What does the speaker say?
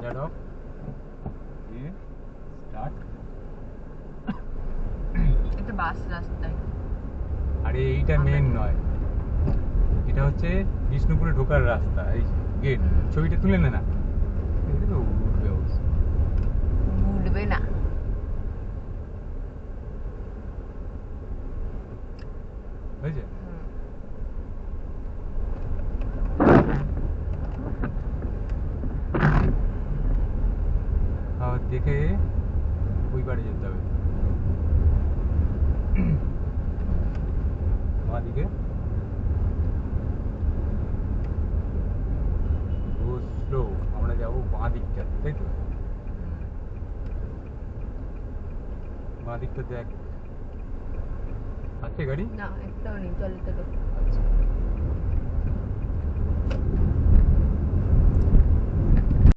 হাজার of start. এটা বাস রাস্তায়। আরে এইটা মেন নয়, এটা হচ্ছে বিষ্ণুপুরে ঢোকার রাস্তা। এই গেট, ছবিটা তুলে নে না, এটা তো উঠবে অবশ্য। উঠবে না। হয়েছে? আবার দেখে ওই পারে যেতে হবে, বাঁ দিকে। স্লো, আমরা যাবো বাঁ দিকটা, তাই তো? বাঁ দিকটা দেখ, আছে গাড়ি? না, একটাও নেই, চলে তো। আচ্ছা।